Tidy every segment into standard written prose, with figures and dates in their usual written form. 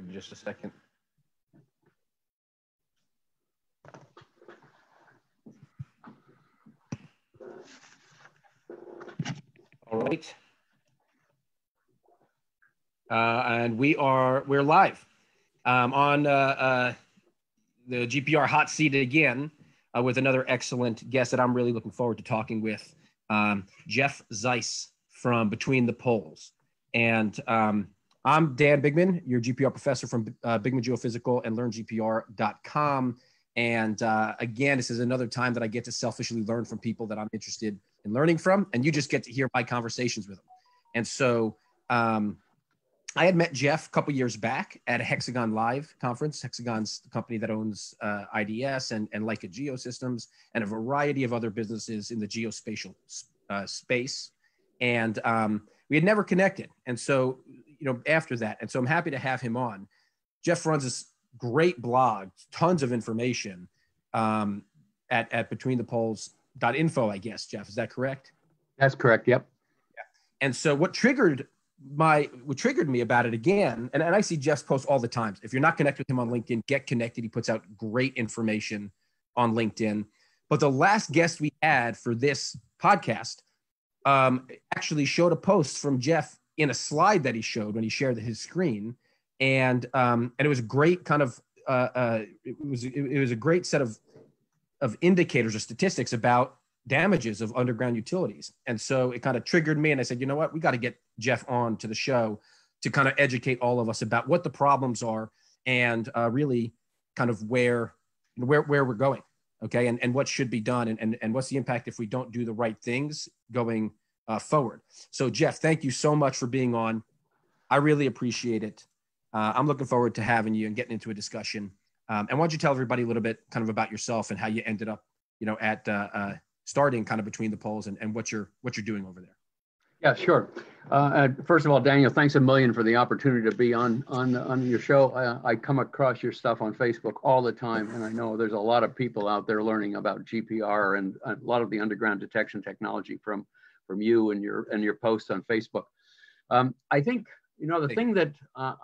in just a second. All right. And we're live on the GPR hot seat again with another excellent guest that I'm really looking forward to talking with, Geoff Zeiss from Between the Poles. And I'm Dan Bigman, your GPR professor from Bigman Geophysical and LearnGPR.com. And again, this is another time that I get to selfishly learn from people that I'm interested in learning from, and you just get to hear my conversations with them. And so I had met Geoff a couple years back at a Hexagon Live conference. Hexagon's the company that owns IDS and Leica Geosystems and a variety of other businesses in the geospatial space. And we had never connected. And so, after that, and so I'm happy to have him on. Geoff runs this great blog, tons of information at betweenthepoles.info, I guess, Geoff, is that correct? That's correct, yep. Yeah. And so what triggered me about it again, and I see Geoff's posts all the time. If you're not connected with him on LinkedIn, get connected. He puts out great information on LinkedIn. But the last guest we had for this podcast actually showed a post from Geoff in a slide that he showed when he shared his screen. And it was a great kind of, it was a great set of indicators or statistics about damages of underground utilities. And so it kind of triggered me, and I said, you know what, we got to get Geoff on to the show to kind of educate all of us about what the problems are and really kind of where we're going, okay, and what should be done and what's the impact if we don't do the right things going forward. So Geoff, thank you so much for being on. I really appreciate it. I'm looking forward to having you and getting into a discussion. And why don't you tell everybody a little bit kind of about yourself and how you ended up, at starting kind of Between the Poles and what you're doing over there. Yeah, sure. First of all, Daniel, thanks a million for the opportunity to be on your show. I come across your stuff on Facebook all the time, and I know there's a lot of people out there learning about GPR and a lot of the underground detection technology from you and your posts on Facebook. I think the thing that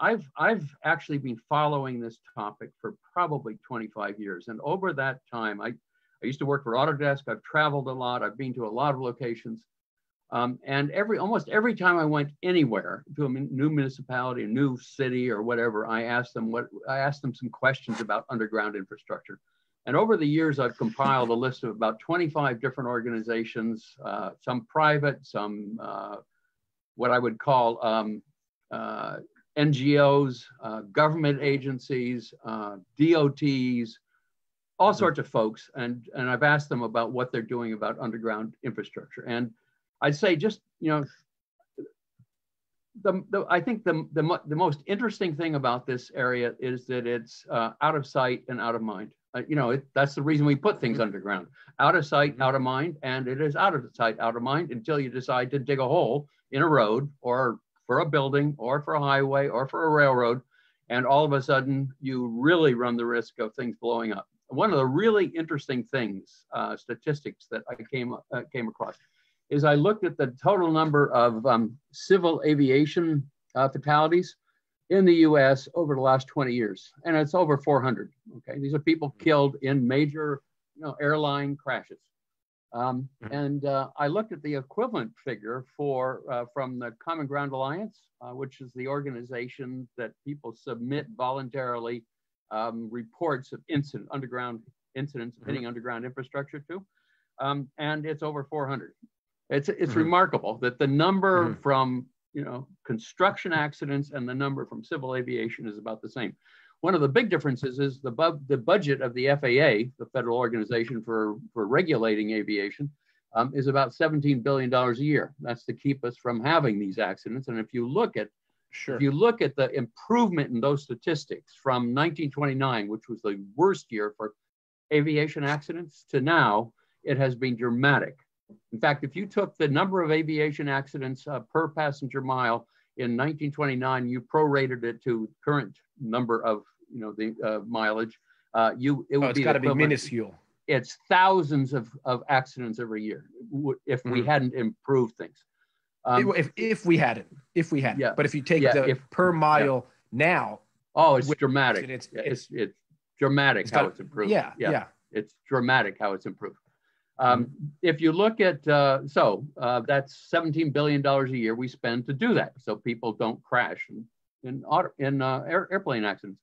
I've actually been following this topic for probably 25 years, and over that time, I used to work for Autodesk. I've traveled a lot. I've been to a lot of locations. And almost every time I went anywhere to a new municipality, a new city or whatever, I asked them some questions about underground infrastructure. And over the years, I've compiled a list of about 25 different organizations, some private, some what I would call NGOs, government agencies, DOTs, all sorts of folks. And I've asked them about what they're doing about underground infrastructure. And I'd say just, I think the most interesting thing about this area is that it's out of sight and out of mind. That's the reason we put things underground. Out of sight, out of mind, and it is out of sight, out of mind until you decide to dig a hole in a road or for a building or for a highway or for a railroad. And all of a sudden, you really run the risk of things blowing up. One of the really interesting things, statistics that I came across, is I looked at the total number of civil aviation fatalities in the US over the last 20 years, and it's over 400, okay? These are people killed in major airline crashes. And I looked at the equivalent figure from the Common Ground Alliance, which is the organization that people submit voluntarily reports of underground incidents hitting underground infrastructure to, and it's over 400. It's remarkable that the number from construction accidents and the number from civil aviation is about the same. One of the big differences is the budget of the FAA, the federal organization for regulating aviation, is about $17 billion a year. That's to keep us from having these accidents. And if you look at the improvement in those statistics from 1929, which was the worst year for aviation accidents, to now, it has been dramatic. In fact, if you took the number of aviation accidents per passenger mile in 1929, you prorated it to current number of the mileage, it's got to be minuscule. It's thousands of accidents every year if we hadn't improved things. If we hadn't, yeah. But if you take the per mile now, Oh, it's dramatic. It's dramatic how it's improved. Yeah. It's dramatic how it's improved. If you look at, that's $17 billion a year we spend to do that, so people don't crash in airplane accidents.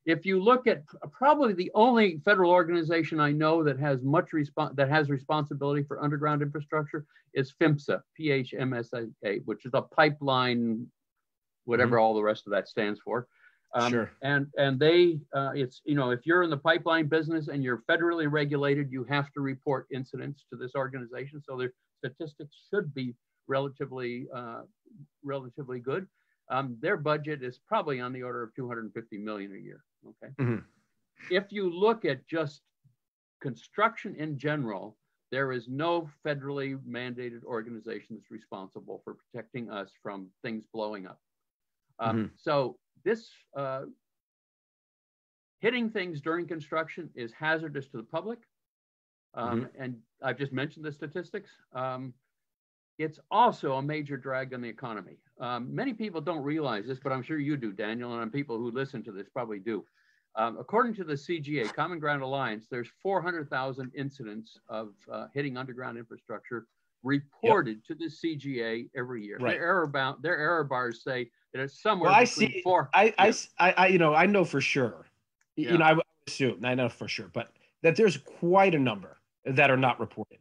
If you look at probably the only federal organization I know that has responsibility for underground infrastructure is PHMSA, PHMSA, which is a pipeline, whatever all the rest of that stands for. Sure. And they, it's, if you're in the pipeline business and you're federally regulated, you have to report incidents to this organization. So their statistics should be relatively good. Their budget is probably on the order of $250 million a year. Okay. If you look at just construction in general, there is no federally mandated organization that's responsible for protecting us from things blowing up. So this hitting things during construction is hazardous to the public. And I've just mentioned the statistics. It's also a major drag on the economy. Many people don't realize this, but I'm sure you do, Daniel, and people who listen to this probably do. According to the CGA, Common Ground Alliance, there's 400,000 incidents of hitting underground infrastructure reported to the CGA every year. Their error bars say that it's somewhere between four. I know for sure. I would assume, I know for sure, but that there's quite a number that are not reported.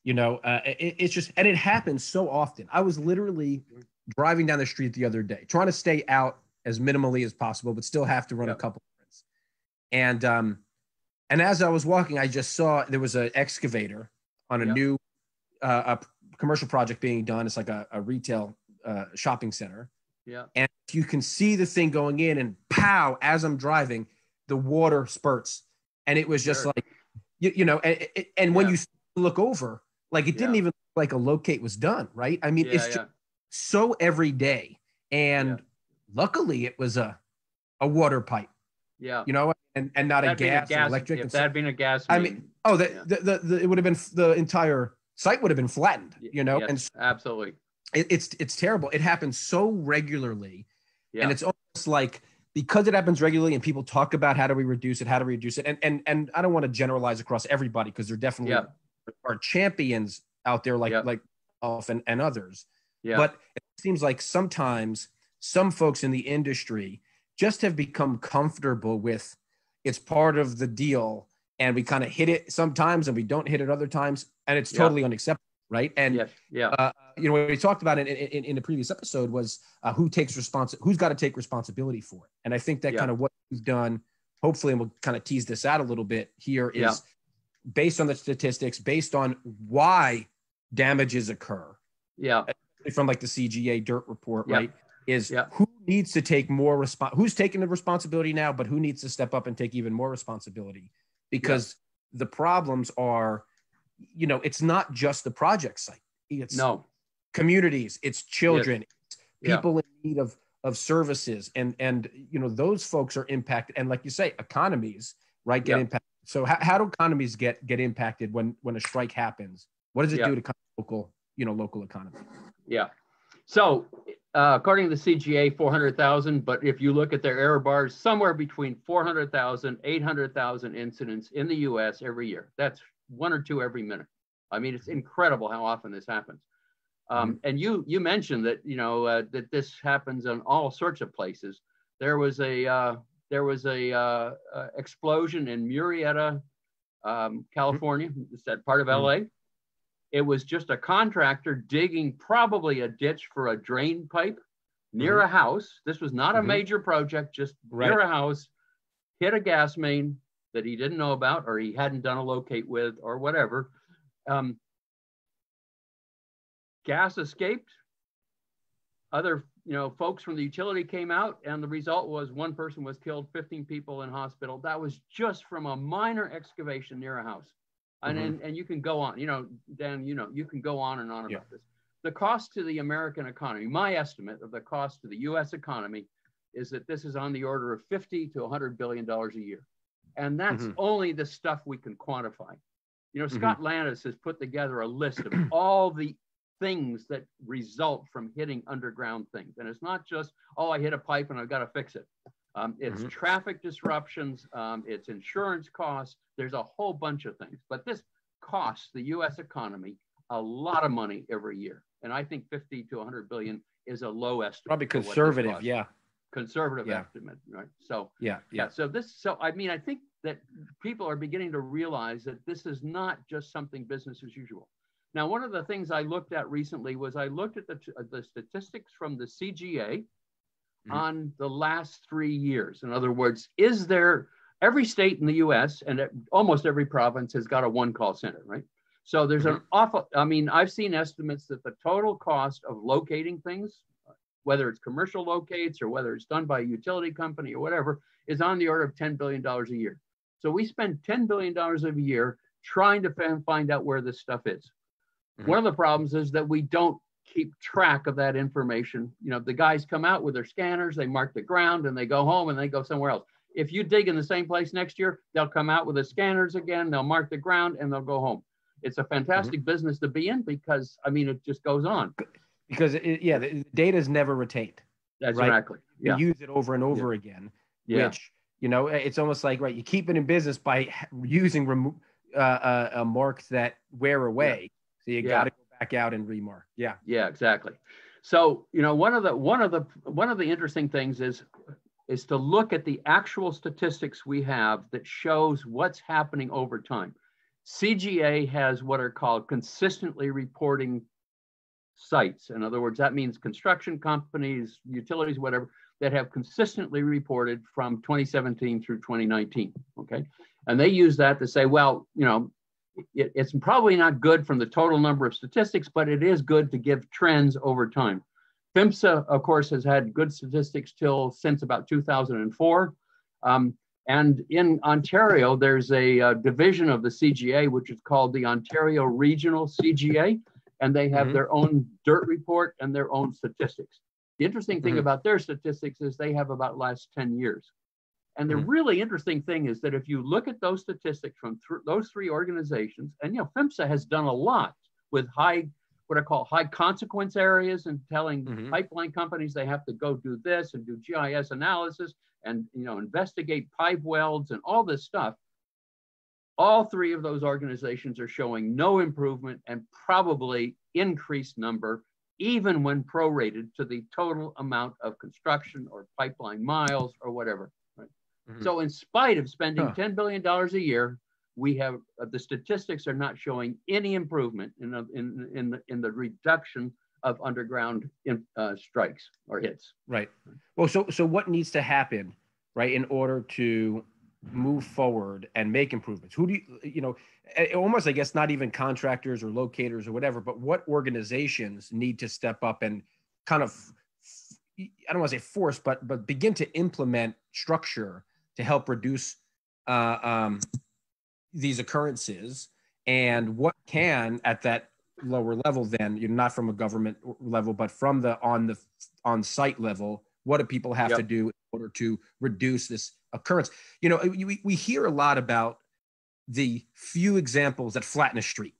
It's just, and it happens so often. I was literally driving down the street the other day, trying to stay out as minimally as possible, but still have to run a couple of errands. And as I was walking, I just saw there was an excavator on a new a commercial project being done. It's like a retail shopping center. And you can see the thing going in, and pow, as I'm driving, the water spurts. And it was just like, and when you look over, like it didn't even look like a locate was done, right? I mean, it's just so every day. And luckily it was a water pipe, and not a gas, electric. If that had been a gas main, I mean, it would have been, the entire site would have been flattened, Yes, and absolutely. It's terrible. It happens so regularly, and it's almost like, because it happens regularly and people talk about how do we reduce it, and I don't want to generalize across everybody, because there definitely are champions out there like Geoff and others. But it seems like sometimes some folks in the industry just have become comfortable with it's part of the deal, and we kind of hit it sometimes and we don't hit it other times, and it's totally unacceptable, right? And what we talked about in the previous episode was who's got to take responsibility for it. And I think that kind of what we've done, hopefully, and we'll kind of tease this out a little bit here, is based on the statistics, based on why damages occur. From like the CGA dirt report, right? Is who needs to take more who's taking the responsibility now, but who needs to step up and take even more responsibility? Because the problems are, it's not just the project site. It's communities, it's children, it's people in need of services, and those folks are impacted. And like you say, economies, right, get impacted. So how do economies get impacted when a strike happens? What does it do to local economy? So according to the CGA, 400,000, but if you look at their error bars, somewhere between 400,000, 800,000 incidents in the US every year. That's 1 or 2 every minute. I mean, it's incredible how often this happens. And you mentioned that, that this happens in all sorts of places. There was a explosion in Murrieta, California. It's that part of LA. It was just a contractor digging probably a ditch for a drain pipe near a house. This was not a major project, just near a house, hit a gas main that he didn't know about, or he hadn't done a locate with, or whatever. Gas escaped. Other, folks from the utility came out, and the result was 1 person was killed, 15 people in hospital. That was just from a minor excavation near a house. And you can go on, Dan, you can go on and on about this. The cost to the American economy, my estimate of the cost to the US economy, is that this is on the order of $50 to $100 billion a year. And that's only the stuff we can quantify. Scott Landis has put together a list of all the things that result from hitting underground things. And it's not just, oh, I hit a pipe and I've got to fix it. It's traffic disruptions, it's insurance costs. There's a whole bunch of things, but this costs the U.S. economy a lot of money every year. And I think 50 to 100 billion is a low estimate. Probably conservative, conservative estimate, right? So So I mean, I think that people are beginning to realize that this is not just something business as usual. Now, one of the things I looked at recently was I looked at the statistics from the CGA on the last 3 years. In other words, is there, every state in the US and almost every province has got a one call center, right? So there's an awful, I mean, I've seen estimates that the total cost of locating things, whether it's commercial locates or whether it's done by a utility company or whatever, is on the order of $10 billion a year. So we spend $10 billion a year trying to find out where this stuff is. One of the problems is that we don't keep track of that information. You know, the guys come out with their scanners, they mark the ground and they go home and they go somewhere else. If you dig in the same place next year, they'll come out with the scanners again, they'll mark the ground and they'll go home. It's a fantastic business to be in because, I mean, it just goes on. Because, the data is never retained. That's right? Exactly. You use it over and over again, which, you know, it's almost like, right, you keep it in business by using marks that wear away. So you got to go back out and remark. Yeah, exactly. So, you know, one of the interesting things is to look at the actual statistics we have that shows what's happening over time. CGA has what are called consistently reporting sites. In other words, that means construction companies, utilities, whatever, that have consistently reported from 2017 through 2019. Okay, and they use that to say, well, you know, it's probably not good from the total number of statistics, but it is good to give trends over time. PHMSA, of course, has had good statistics since about 2004. And in Ontario, there's a division of the CGA, which is called the Ontario Regional CGA, and they have their own dirt report and their own statistics. The interesting thing about their statistics is they have about last 10 years. And the really interesting thing is that if you look at those statistics from those three organizations, and, you know, PHMSA has done a lot with what I call high consequence areas and telling pipeline companies they have to go do this and do GIS analysis and, you know, investigate pipe welds and all this stuff. All three of those organizations are showing no improvement and probably increased number, even when prorated to the total amount of construction or pipeline miles or whatever. So in spite of spending $10 billion a year, we have the statistics are not showing any improvement in the reduction of underground strikes or hits. Right. Well, so what needs to happen, right, in order to move forward and make improvements? Who do you know, almost, I guess, not even contractors or locators or whatever, but what organizations need to step up and kind of, I don't want to say force, but begin to implement structure to help reduce these occurrences, and what can at that lower level, then, you're not from a government level, but from the on-site level, what do people have to do in order to reduce this occurrence? You know, we hear a lot about the few examples that flatten a street.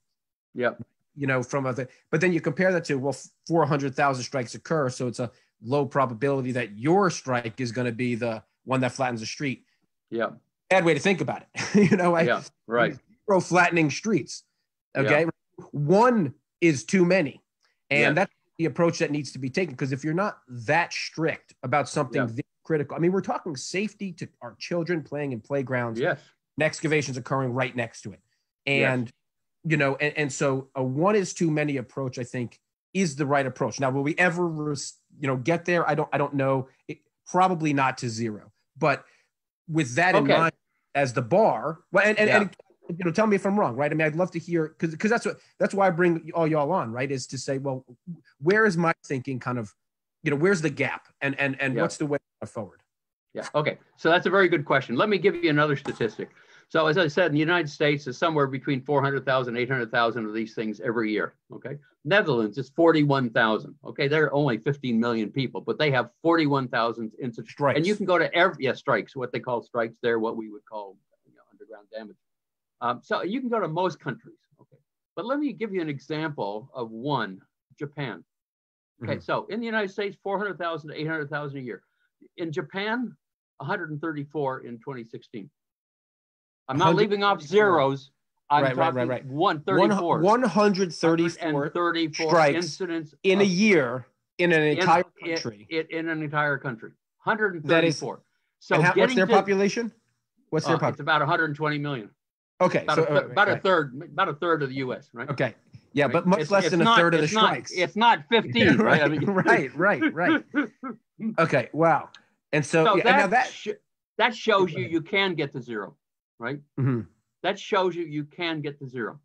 Yeah. You know, but then you compare that to, well, 400,000 strikes occur, so it's a low probability that your strike is going to be the one that flattens the street. Yeah. Bad way to think about it. You know, right. Zero flattening streets. Okay. Yeah. One is too many. And that's the approach that needs to be taken. Because if you're not that strict about something critical, I mean, we're talking safety to our children playing in playgrounds. Yes. And excavations occurring right next to it. And, you know, and so a one is too many approach, I think, is the right approach. Now, will we ever, get there? I don't know. Probably not to zero. But with that in mind as the bar, well, and tell me if I'm wrong, right? I mean, I'd love to hear, because that's why I bring all y'all on, right? Is to say, well, where is my thinking kind of, where's the gap, and what's the way forward? Yeah. Okay. So that's a very good question. Let me give you another statistic. So as I said, in the United States, is somewhere between 400,000, 800,000 of these things every year. Okay. Netherlands is 41,000. Okay. They're only 15 million people, but they have 41,000 incidents. Strikes. And you can go to strikes, what they call strikes there, what we would call underground damage. So you can go to most countries. Okay. But let me give you an example of one, Japan. Okay, so in the United States, 400,000 to 800,000 a year. In Japan, 134 in 2016. I'm not leaving off zeros. I'm talking 134. 134 strikes incidents in a year in an entire country. In an entire country. 134. So what's their population? What's their population? It's about 120 million. Okay, about a third of the U.S. Right? Okay, yeah, right. But much less than a third of the strikes. It's not 15, right? I mean, right. Okay, wow. And so that shows you can get to zero, right? Mm-hmm. That shows you can get to zero.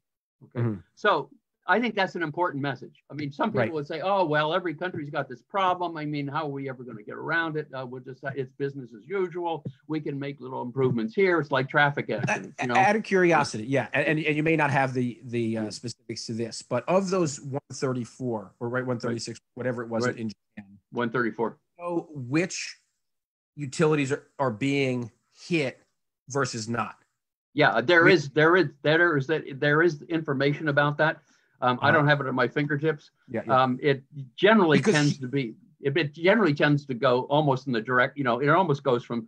Okay, so I think that's an important message. I mean, some people would say, "Oh, well, every country's got this problem. I mean, how are we ever going to get around it? It's business as usual. We can make little improvements here. It's like traffic accidents." You know? Out of curiosity, yeah, and you may not have the specifics to this, but of those 134 or 136, whatever it was in Japan, 134. So which utilities are being hit versus not? Yeah, there is information about that. I don't have it at my fingertips. It generally tends to go almost in the direct, it almost goes from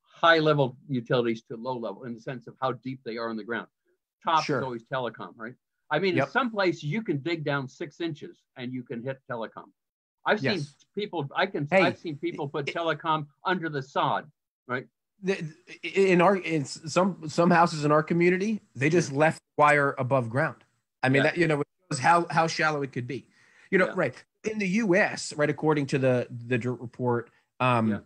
high level utilities to low level in the sense of how deep they are in the ground. Top is always telecom, right? I mean, in some places you can dig down 6 inches and you can hit telecom. I've seen people put telecom under the sod, right? In some houses in our community, they just left wire above ground. I mean, that, it shows how shallow it could be, right. In the US, right, according to the report, and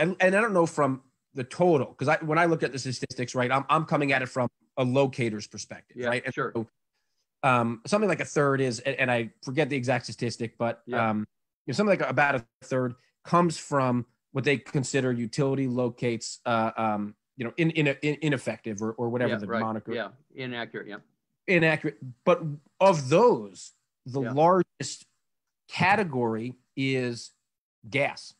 I don't know from the total, because when I look at the statistics, right, I'm coming at it from a locator's perspective, right? And sure. So, something like a third is, and I forget the exact statistic, but something like about a third comes from what they consider utility locates, ineffective or whatever the moniker. Yeah, inaccurate. Yeah, inaccurate. But of those, the largest category is gas,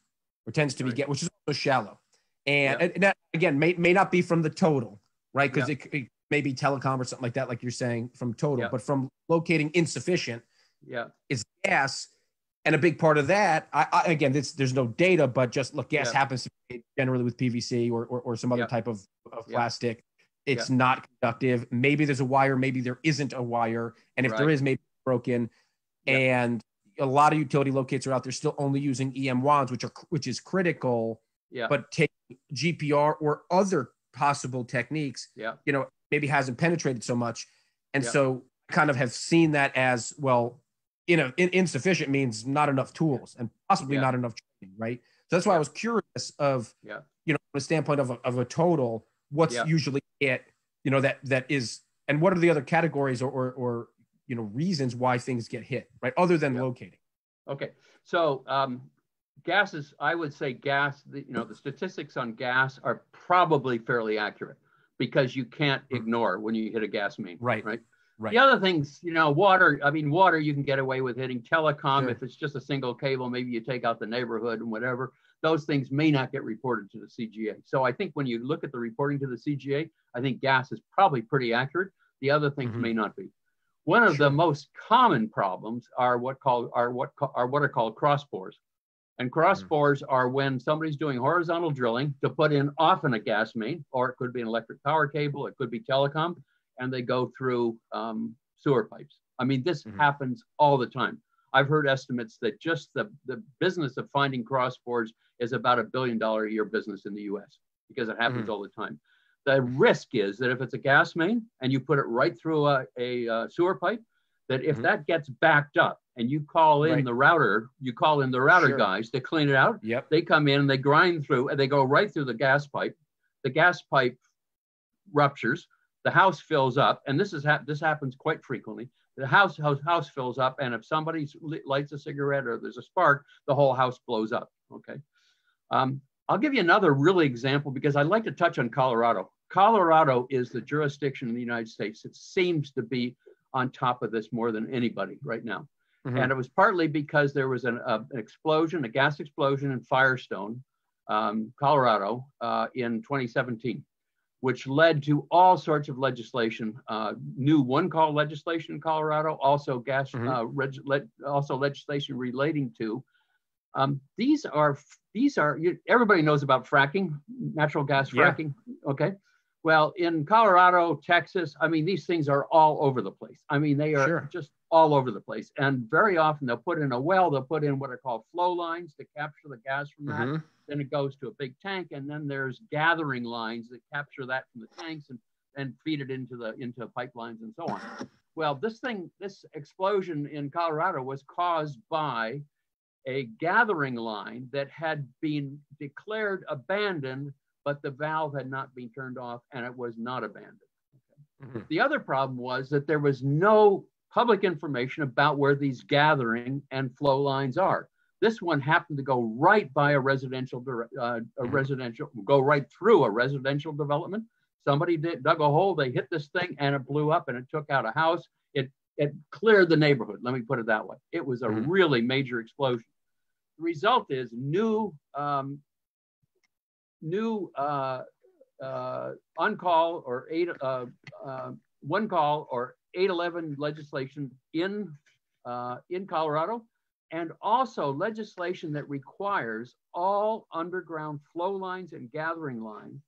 or tends to be gas, which is also shallow. And that, again, may not be from the total, right? Because it may be telecom or something like that, like you're saying, from total, but from locating insufficient, is gas. And a big part of that, again, there's no data, but just look, gas happens to be generally with PVC or some other type of plastic. It's not conductive. Maybe there's a wire, maybe there isn't a wire. And if there is, maybe it's broken. And a lot of utility locates are out there still only using EM1s, which is critical. But take GPR or other possible techniques, maybe hasn't penetrated so much. And so I kind of have seen that as, well, insufficient means not enough tools and possibly not enough training, right? So that's why I was curious of, from a standpoint of a total, what's usually it, that is, and what are the other categories or reasons why things get hit, right? Other than locating. Okay, so gases, I would say gas, the statistics on gas are probably fairly accurate because you can't ignore when you hit a gas main, right? The other things, water, water you can get away with hitting. Telecom, if it's just a single cable, maybe you take out the neighborhood and whatever. Those things may not get reported to the CGA. So I think when you look at the reporting to the CGA, I think gas is probably pretty accurate. The other things may not be. One of the most common problems are what are called cross bores. And cross bores are when somebody's doing horizontal drilling to put in often a gas main, or it could be an electric power cable, it could be telecom, and they go through sewer pipes. I mean, this happens all the time. I've heard estimates that just the business of finding cross bores is about $1 billion a year business in the US because it happens all the time. The risk is that if it's a gas main and you put it right through a sewer pipe, that if that gets backed up and you call in the router, guys to clean it out, they come in and they grind through and they go right through the gas pipe. The gas pipe ruptures. The house fills up, and this happens quite frequently. The house fills up, and if somebody lights a cigarette or there's a spark, the whole house blows up. Okay, I'll give you another really example because I'd like to touch on Colorado. Colorado is the jurisdiction in the United States that seems to be on top of this more than anybody right now, and it was partly because there was an explosion, a gas explosion in Firestone, Colorado, in 2017. which led to all sorts of legislation, new one-call legislation in Colorado, also also legislation relating to. These are everybody knows about fracking, natural gas fracking. Yeah. Okay. Well, in Colorado, Texas, I mean, these things are all over the place. I mean, they are just all over the place. And very often they'll put in a well, they'll put in what are called flow lines to capture the gas from that. Then it goes to a big tank, and then there's gathering lines that capture that from the tanks and feed it into pipelines and so on. Well, this explosion in Colorado was caused by a gathering line that had been declared abandoned, but the valve had not been turned off, and it was not abandoned. Okay. The other problem was that there was no public information about where these gathering and flow lines are. This one happened to go right by go right through a residential development. Somebody dug a hole, they hit this thing, and it blew up, and it took out a house. It cleared the neighborhood. Let me put it that way. It was a really major explosion. The result is new on-call or one-call or 811 legislation in Colorado, and also legislation that requires all underground flow lines and gathering lines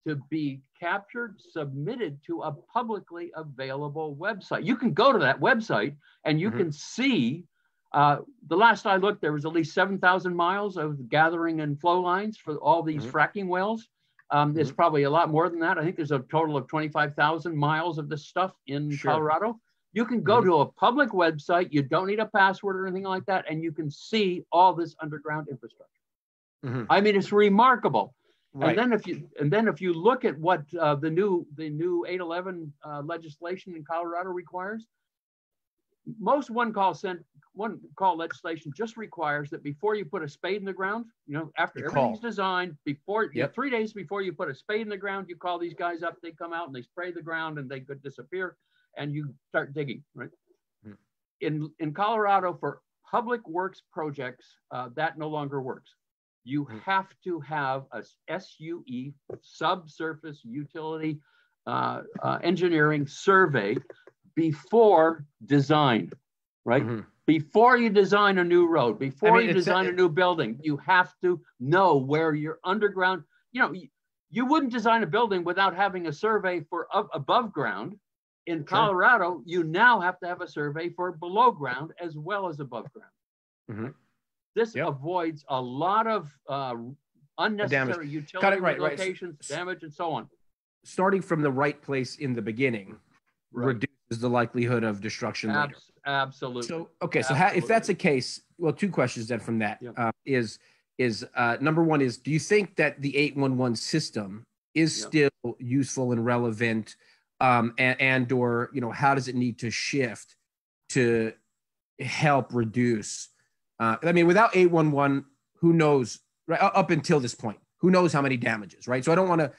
to be captured, submitted to a publicly available website. You can go to that website and you can see, the last I looked, there was at least 7,000 miles of gathering and flow lines for all these fracking wells. There's probably a lot more than that. I think there's a total of 25,000 miles of this stuff in Colorado. You can go to a public website. You don't need a password or anything like that. And you can see all this underground infrastructure. I mean, it's remarkable. Right. And then if you look at what the new 811 legislation in Colorado requires, most one-call legislation just requires that before you put a spade in the ground, after everything's designed, 3 days before you put a spade in the ground, you call these guys up, they come out and they spray the ground and they could disappear, and you start digging, right? In Colorado, for public works projects, that no longer works. You have to have a SUE, subsurface utility engineering survey before design, right? Before you design a new road, before you design a new building, you have to know where your underground, you wouldn't design a building without having a survey for above ground. In Colorado, you now have to have a survey for below ground as well as above ground. This avoids a lot of unnecessary utility relocations, damage, and so on. Starting from the right place in the beginning reduces the likelihood of destruction later. Absolutely. So, okay, so if that's the case, well, two questions then from that is number one is, do you think that the 811 system is still useful and relevant, and or, how does it need to shift to help reduce? I mean, without 811, who knows, right? Up until this point, who knows how many damages, right? So I don't want to,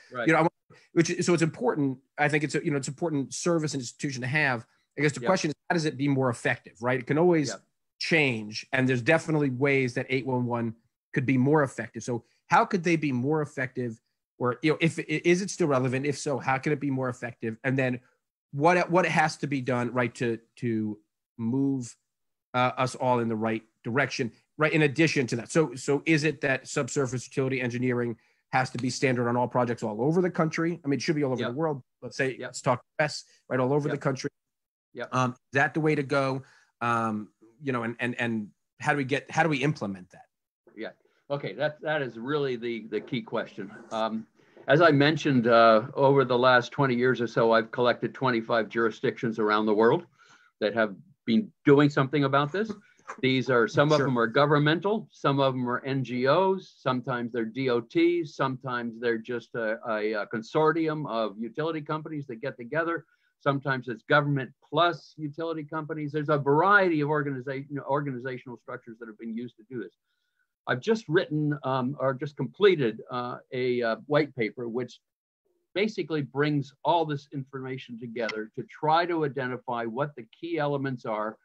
so it's important. I think it's it's important service and institution to have. I guess the question is, how does it be more effective, right? It can always change, and there's definitely ways that 811 could be more effective. So how could they be more effective, or is it still relevant? If so, how can it be more effective? And then what has to be done, right, to move us all in the right direction, right? In addition to that, so is it that subsurface utility engineering has to be standard on all projects all over the country? I mean, it should be all over the world. Let's say, let's talk US, right? All over the country. Is that the way to go? And how do we implement that? Okay, that is really the key question. As I mentioned, over the last 20 years or so, I've collected 25 jurisdictions around the world that have been doing something about this. These are, some of them are governmental, some of them are NGOs, sometimes they're DOTs, sometimes they're just a consortium of utility companies that get together. Sometimes it's government plus utility companies. There's a variety of organizational structures that have been used to do this. I've just written or just completed a white paper, which basically brings all this information together to try to identify what the key elements are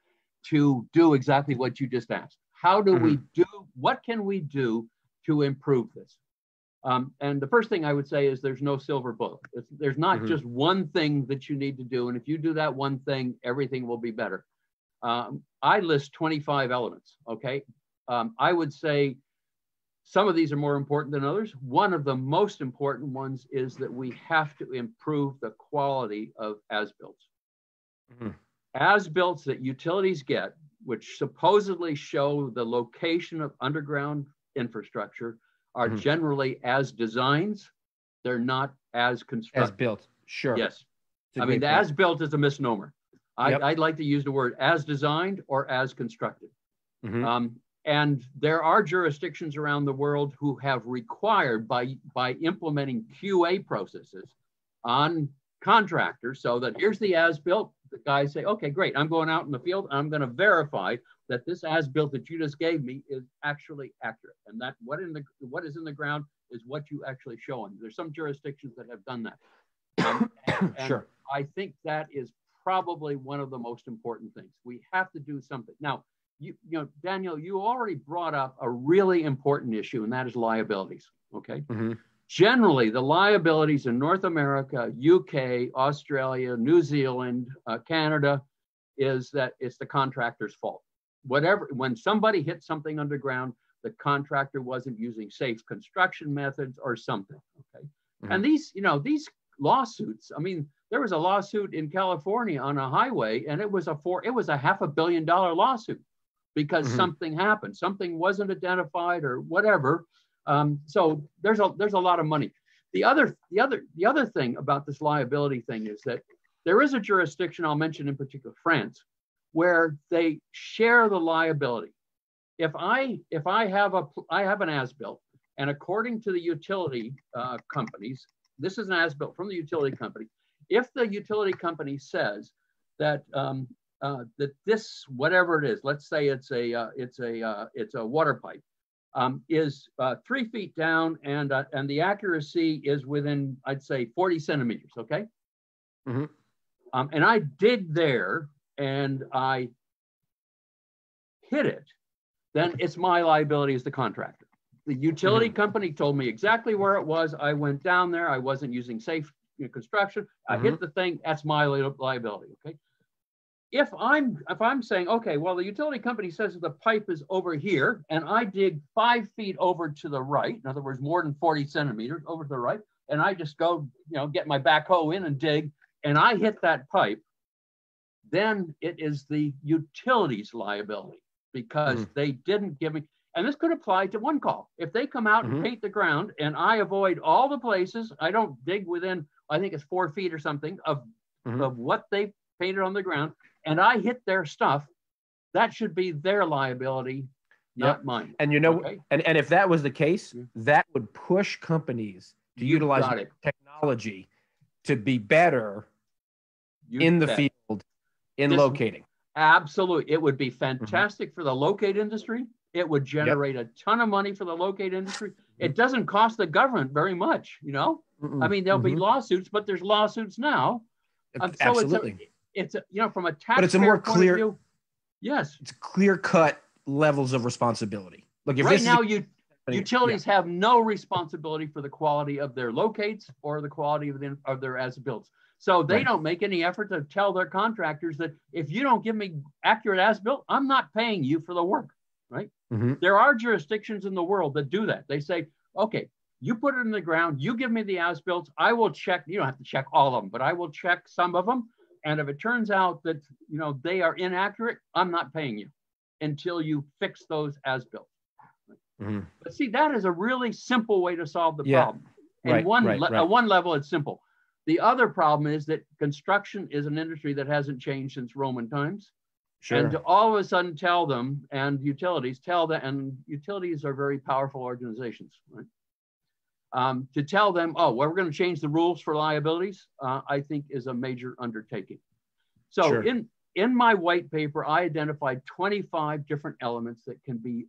to do exactly what you just asked. How do we do, what can we do to improve this? And the first thing I would say is there's no silver bullet. There's not just one thing that you need to do. And if you do that one thing, everything will be better. I list 25 elements, okay? I would say some of these are more important than others. One of the most important ones is that we have to improve the quality of as-built. As-built that utilities get, which supposedly show the location of underground infrastructure, are generally as designs. They're not as constructed. As built, sure. Yes. I mean, the as built is a misnomer. I'd like to use the word as designed or as constructed. And there are jurisdictions around the world who have required by implementing QA processes on contractors, so that here's the as built. The guys say, okay, great. I'm going out in the field. I'm going to verify that this as built that you just gave me is actually accurate, and that what is in the ground is what you actually show. And there's some jurisdictions that have done that. And sure. I think that is probably one of the most important things. We have to do something. Now, you know, Daniel, you already brought up a really important issue, and that is liabilities. Okay. Generally, the liabilities in North America, UK, Australia, New Zealand, Canada, is that it's the contractor's fault. When somebody hits something underground, the contractor wasn't using safe construction methods or something. Okay. And these lawsuits, I mean, there was a lawsuit in California on a highway, and it was a $500 million lawsuit because something happened, something wasn't identified or whatever. So there's a lot of money. The other thing about this liability thing is that there is a jurisdiction, I'll mention in particular, France, where they share the liability. If I have an as-built, and according to the utility companies, this is an as-built from the utility company. If the utility company says that that this, whatever it is, let's say it's a water pipe, is 3 feet down, and the accuracy is within, I'd say, 40 centimeters. Okay. And I dig there and I hit it, then it's my liability as the contractor. The utility company told me exactly where it was. I went down there. I wasn't using safe construction. I hit the thing. That's my liability. Okay. If I'm saying, okay, well, the utility company says the pipe is over here, and I dig 5 feet over to the right, in other words, more than 40 centimeters over to the right, and I just go, get my backhoe in and dig, and I hit that pipe, then it is the utility's liability because they didn't give me, and this could apply to one call. If they come out and paint the ground and I avoid all the places, I don't dig within, I think it's 4 feet or something of what they painted on the ground, and I hit their stuff, that should be their liability, not mine. And and if that was the case, that would push companies to utilize technology to be better in the field in locating. Absolutely. It would be fantastic for the locate industry. It would generate a ton of money for the locate industry. It doesn't cost the government very much, I mean, there'll be lawsuits, but there's lawsuits now. Absolutely. It's from a tax, but it's a more clear view, yes, it's clear cut levels of responsibility. Look, if right now utilities have no responsibility for the quality of their locates or the quality of their as-builts. So they don't make any effort to tell their contractors that if you don't give me accurate as-built, I'm not paying you for the work, right? There are jurisdictions in the world that do that. They say, okay, you put it in the ground, you give me the as-builts, I will check, you don't have to check all of them, but I will check some of them. And if it turns out that, they are inaccurate, I'm not paying you until you fix those as-built. But see, that is a really simple way to solve the problem. And at one level, it's simple. The other problem is that construction is an industry that hasn't changed since Roman times. And to all of a sudden tell them, and utilities are very powerful organizations, right? To tell them, well, we're going to change the rules for liabilities, I think is a major undertaking. So in my white paper, I identified 25 different elements that can be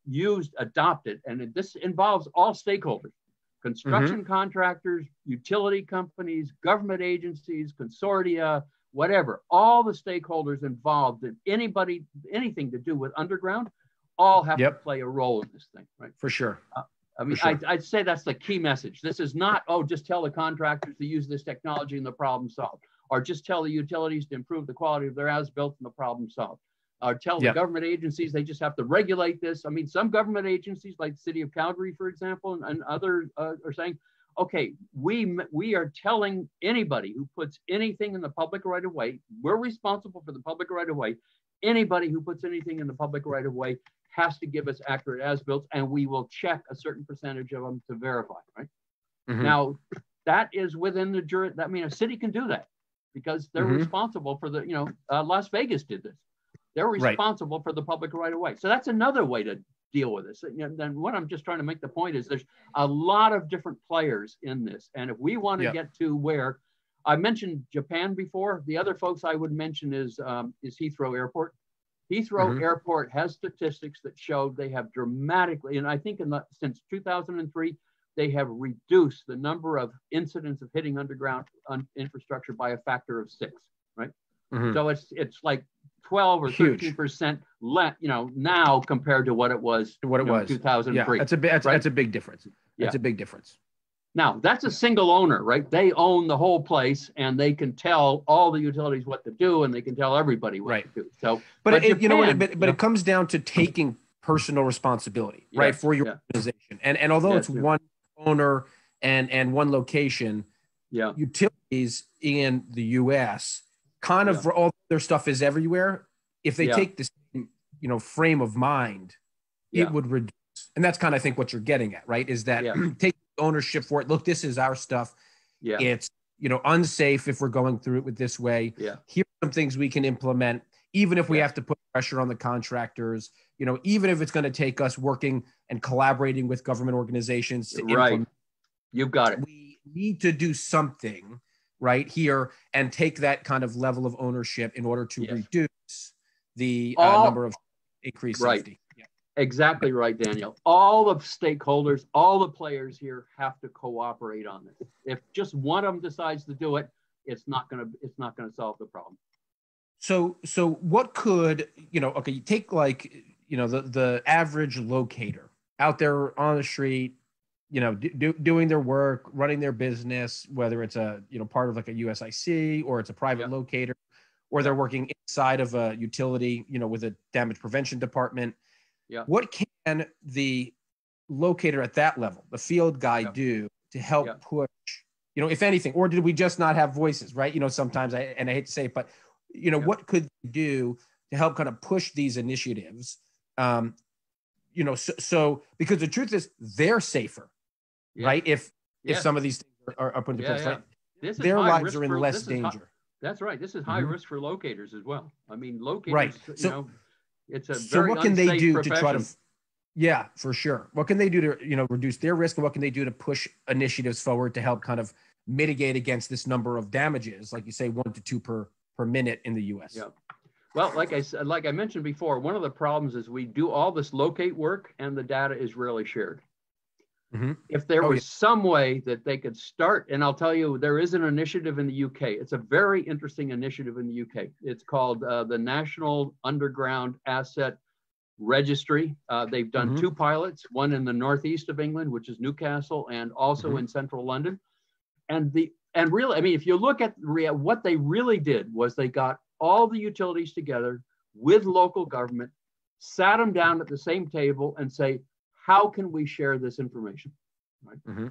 used, adopted, and this involves all stakeholders: construction contractors, utility companies, government agencies, consortia, whatever. All the stakeholders involved in anything to do with underground all have to play a role in this thing, right? For sure. I mean, sure. I'd say that's the key message. This is not, oh, just tell the contractors to use this technology and the problem solved, or just tell the utilities to improve the quality of their as-built and the problem solved, or tell the government agencies they just have to regulate this. I mean, some government agencies like the city of Calgary, for example, and others are saying, okay, we are telling anybody who puts anything in the public right of way, we're responsible for the public right of way. Anybody who puts anything in the public right of way has to give us accurate as-built, and we will check a certain percentage of them to verify, right? Now, that is within the jury. I mean, a city can do that because they're responsible for the, Las Vegas did this. They're responsible for the public right of way. So that's another way to deal with this. Then what I'm just trying to make the point is there's a lot of different players in this. And if we want to get to where, I mentioned Japan before, the other folks I would mention is Heathrow Airport. Heathrow Airport has statistics that show they have dramatically, and I think since 2003, they have reduced the number of incidents of hitting underground infrastructure by a factor of 6, right? So it's like 12 or 13% less, now compared to what it was in 2003. Yeah, that's a big difference. That's a big difference. Now, that's a single owner, right? They own the whole place, and they can tell all the utilities what to do, and they can tell everybody what to do. So, but it comes down to taking personal responsibility, right, for your organization. And although it's one owner and one location, utilities in the U.S. kind of all their stuff is everywhere. If they take this, frame of mind, it would reduce. And that's kind of, I think, what you're getting at, right? Is that take ownership for it. Look, this is our stuff. It's, unsafe if we're going through it with this way. Here's some things we can implement, even if we have to put pressure on the contractors, even if it's going to take us working and collaborating with government organizations to implement. You've got it. We need to do something right here and take that kind of level of ownership in order to reduce the number of increased safety. Exactly right, Daniel. All the stakeholders, all the players here have to cooperate on this. If just one of them decides to do it, it's not going to solve the problem. So what could, you take the average locator out there on the street, doing their work, running their business, whether it's a, part of like a USIC or it's a private locator, or they're working inside of a utility, with a damage prevention department. What can the locator at that level, the field guy, do to help push, if anything, or did we just not have voices, right? Sometimes I hate to say it, but, what could they do to help kind of push these initiatives? So because the truth is they're safer, right? If some of these things are put into place, right? Their lives are in less danger. That's right. This is high risk for locators as well. I mean, locators, it's a so very what can they do profession. to try to for sure, what can they do to reduce their risk, and what can they do to push initiatives forward to help kind of mitigate against this number of damages, like you say, 1 to 2 per minute in the US? Well, like I mentioned before, one of the problems is we do all this locate work and the data is rarely shared. If there was some way that they could start, and I'll tell you, there is an initiative in the UK. It's a very interesting initiative in the UK. It's called the National Underground Asset Registry. They've done 2 pilots, one in the northeast of England, which is Newcastle, and also in central London. And really, I mean, if you look at what they really did was they got all the utilities together with local government, sat them down at the same table and say, how can we share this information? Right?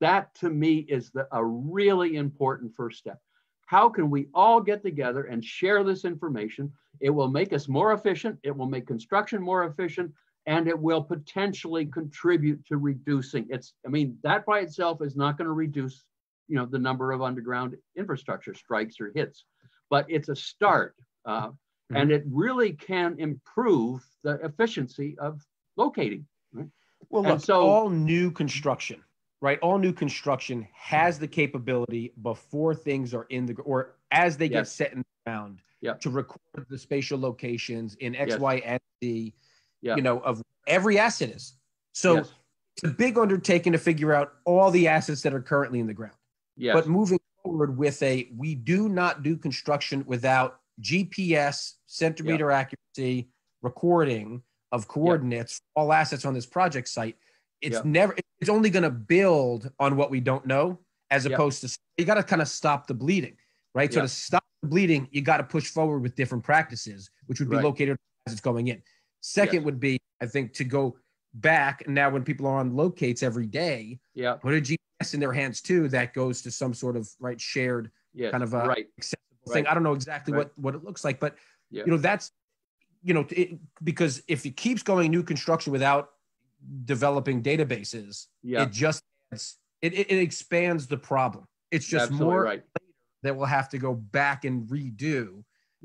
That to me is a really important first step. How can we all get together and share this information? It will make us more efficient. It will make construction more efficient, and it will potentially contribute to reducing that by itself is not going to reduce, the number of underground infrastructure strikes or hits, but it's a start. And it really can improve the efficiency of locating. Right? Well, look, all new construction, right? All new construction has the capability before things are or as they get set in the ground to record the spatial locations in X, Y, and Z, of every asset is. So it's a big undertaking to figure out all the assets that are currently in the ground. But moving forward with we do not do construction without GPS, centimeter accuracy, recording of coordinates for all assets on this project site. it's never, it's only going to build on what we don't know, as opposed to, you got to kind of stop the bleeding, right? So to stop the bleeding, you got to push forward with different practices, which would be located as it's going in. Second would be, I think, to go back now when people are on locates every day, put a GPS in their hands too, that goes to some sort of shared kind of accessible thing. I don't know exactly what it looks like, but you know, that's, you know, because if it keeps going new construction without developing databases, it just it expands the problem. It's just more that we'll have to go back and redo,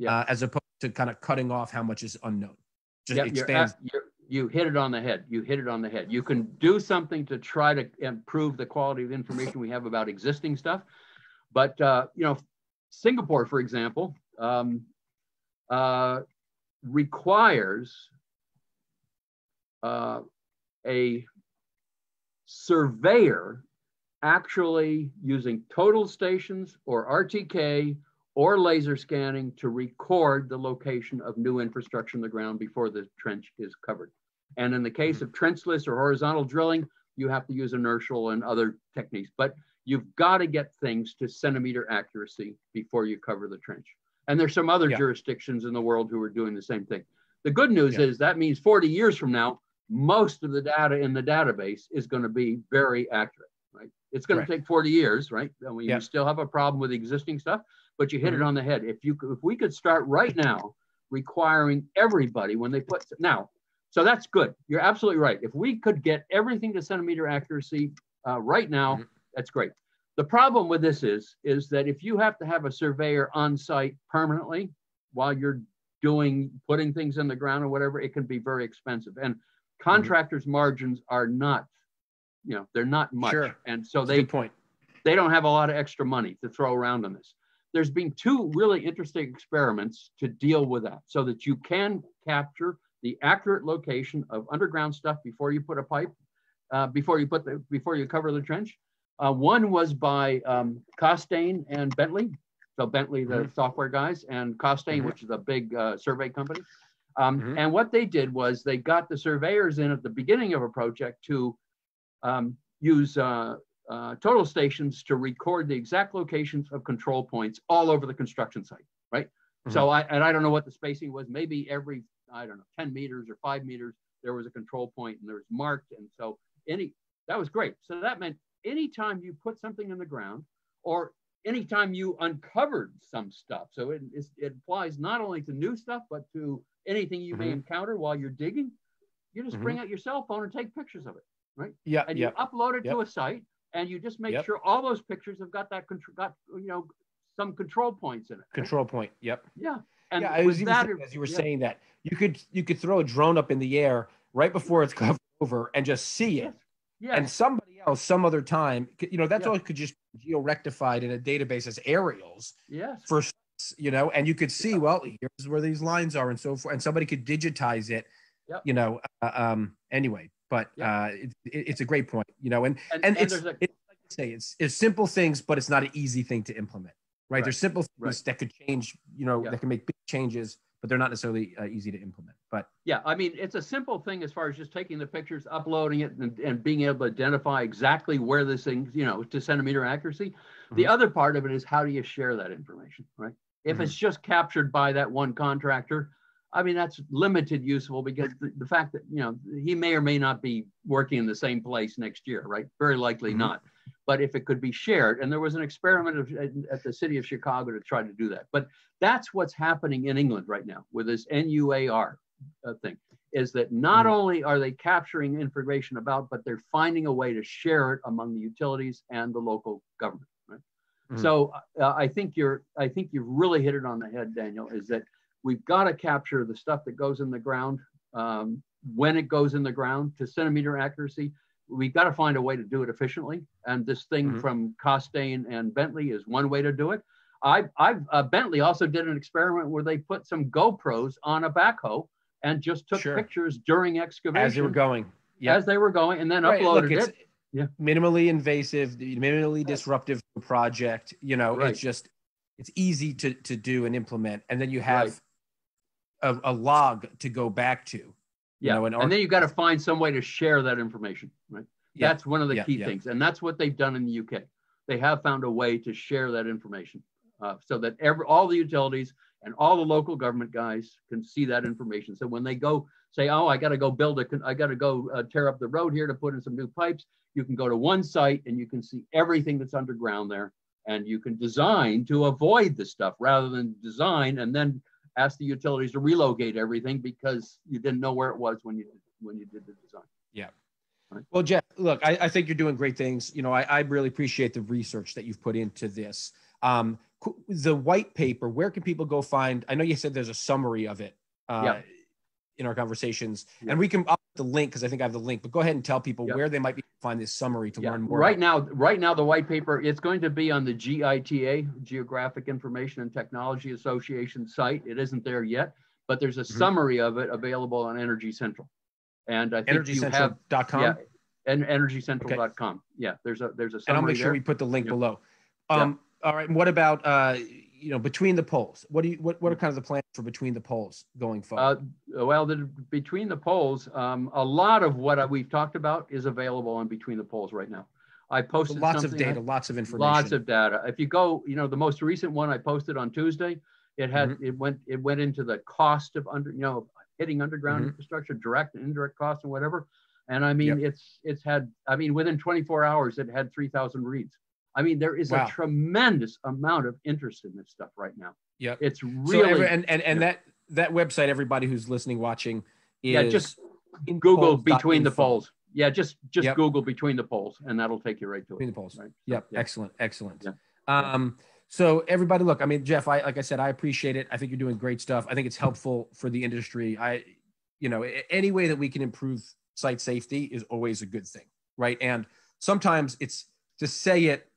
as opposed to kind of cutting off how much is unknown. Just expands. You hit it on the head. You hit it on the head. You can do something to try to improve the quality of information we have about existing stuff, but you know, Singapore, for example, requires a surveyor actually using total stations or RTK or laser scanning to record the location of new infrastructure in the ground before the trench is covered. And in the case of trenchless or horizontal drilling, you have to use inertial and other techniques, but you've got to get things to centimeter accuracy before you cover the trench. And there's some other jurisdictions in the world who are doing the same thing. The good news is that means 40 years from now, most of the data in the database is going to be very accurate, right? It's going to take 40 years, right? I mean, you still have a problem with existing stuff, but you hit it on the head. If we could start right now requiring everybody when they put now, so that's good. You're absolutely right. If we could get everything to centimeter accuracy right now, that's great. The problem with this is that if you have to have a surveyor on site permanently while you're putting things in the ground or whatever, it can be very expensive. And contractors' margins are not, you know, they're not much. And so they don't have a lot of extra money to throw around on this. There's been two really interesting experiments to deal with that so that you can capture the accurate location of underground stuff before you put a pipe, before you cover the trench. One was by Costain and Bentley. So Bentley, the software guys, and Costain, which is a big survey company. And what they did was they got the surveyors in at the beginning of a project to use total stations to record the exact locations of control points all over the construction site, right? So I don't know what the spacing was, maybe every, I don't know, 10 meters or 5 meters, there was a control point and there was marked. And so that was great. So that meant anytime you put something in the ground or anytime you uncovered some stuff. So it applies not only to new stuff, but to anything you may encounter while you're digging. You just bring out your cell phone and take pictures of it, right? And you upload it to a site and you just make sure all those pictures have got that some control points in it. Control point. And I was even thinking, as you were saying that, you could throw a drone up in the air right before it's covered over and just see it. And somebody else, some other time, you know, that's all could just be geo-rectified in a database as aerials. For, you know, and you could see, well, here's where these lines are and so forth. And somebody could digitize it, you know, anyway. But it's a great point, you know, and it's like you say, it's simple things, but it's not an easy thing to implement, right? There's simple things that could change, you know, that can make big changes, but they're not necessarily easy to implement. But I mean, it's a simple thing as far as just taking the pictures, uploading it, and being able to identify exactly where this thing, you know, to centimeter accuracy. The other part of it is how do you share that information, right? If it's just captured by that one contractor, I mean, that's limited useful because the fact that, you know, he may or may not be working in the same place next year, right? Very likely not. But if it could be shared, and there was an experiment at the city of Chicago to try to do that. But that's what's happening in England right now with this NUAR thing, is that not only are they capturing information about, but they're finding a way to share it among the utilities and the local government, right? So I think you've really hit it on the head, Daniel, is that we've got to capture the stuff that goes in the ground when it goes in the ground to centimeter accuracy. We've got to find a way to do it efficiently. And this thing from Costain and Bentley is one way to do it. Bentley also did an experiment where they put some GoPros on a backhoe and just took pictures during excavation. As they were going. As they were going, and then uploaded it. Minimally invasive, minimally disruptive project. You know, it's easy to do and implement. And then you have a log to go back to. Yeah, you know, and then you got to find some way to share that information, right? Yeah. That's one of the key things, and that's what they've done in the UK. They have found a way to share that information so that all the utilities and all the local government guys can see that information. So when they go say, oh, I got to go tear up the road here to put in some new pipes, you can go to one site and you can see everything that's underground there, and you can design to avoid the stuff rather than design and then ask the utilities to relocate everything because you didn't know where it was when you did the design. Yeah. Right. Well, Geoff, look, I think you're doing great things. You know, I really appreciate the research that you've put into this. The white paper, where can people go find? I know you said there's a summary of it in our conversations, and I'll put the link because I think I have the link. But go ahead and tell people where they might be find this summary to learn more. Right now, the white paper, it's going to be on the GITA, Geographic Information and Technology Association site. It isn't there yet, but there's a summary of it available on Energy Central. And I think EnergyCentral.com. Yeah, and EnergyCentral.com. Okay. Yeah, there's a summary. And I'll make sure we put the link below. All right. And what about Between the Poles? What are kind of the plans for Between the Poles going forward? Well, Between the Poles, a lot of what we've talked about is available on Between the Poles right now. I posted lots of data, lots of information. Lots of data. If you go, the most recent one I posted on Tuesday, it had it went into the cost of hitting underground infrastructure, direct and indirect costs and whatever. And I mean, it's had, within 24 hours, it had 3,000 reads. I mean, there is a tremendous amount of interest in this stuff right now. Yeah. It's really, that website, everybody who's listening, watching is just Google Between the Poles. Yeah. Just Google Between the Poles and that'll take you right to it. Between the Poles. Right? Yep. Yeah. Excellent. Yeah. So everybody, look, Geoff, like I said, I appreciate it. I think you're doing great stuff. I think it's helpful for the industry. Any way that we can improve site safety is always a good thing, right? And sometimes it's to say it,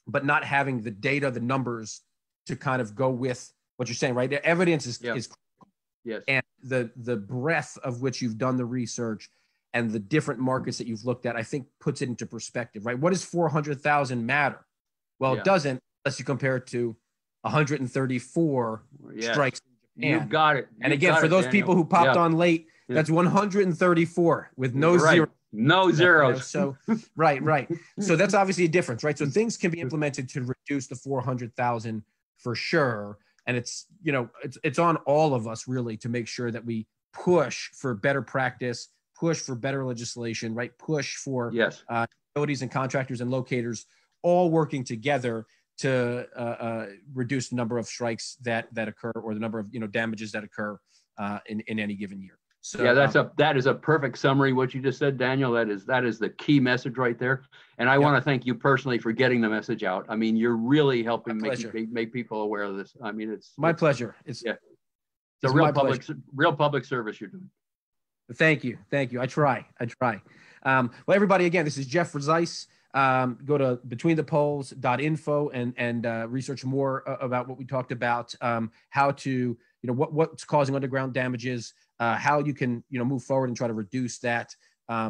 but not having the data, the numbers to kind of go with what you're saying, right? The evidence is critical. Yes. And the breadth of which you've done the research and the different markets that you've looked at, I think puts it into perspective, right? What does 400,000 matter? Well, it doesn't unless you compare it to 134 strikes in Japan. You got it. And again, for those people who popped on late, that's 134 with no zero. No zeros. So, right. So that's obviously a difference, right? So things can be implemented to reduce the 400,000 for sure. And it's on all of us really to make sure that we push for better practice, push for better legislation, right? Push for utilities and contractors and locators all working together to reduce the number of strikes that occur or the number of damages that occur in any given year. So that is a perfect summary. What you just said, Daniel, that is the key message right there. And I want to thank you personally for getting the message out. I mean, you're really helping make people aware of this. I mean, it's my pleasure. It's a real public service you're doing. Thank you. I try. Well, everybody, again, this is Geoff for Zeiss. Go to betweenthepoles.info and research more about what we talked about, how to, what's causing underground damages, how you can, move forward and try to reduce that.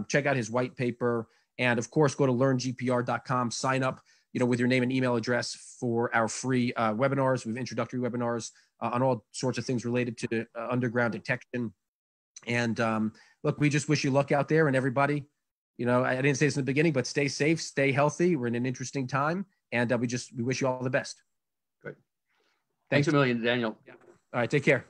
Check out his white paper. And of course, go to LearnGPR.com, sign up, with your name and email address for our free webinars. We have introductory webinars on all sorts of things related to underground detection. And look, we just wish you luck out there, and everybody, I didn't say this in the beginning, but stay safe, stay healthy. We're in an interesting time, and we wish you all the best. Great. Thanks a million, Daniel. Yeah. All right. Take care.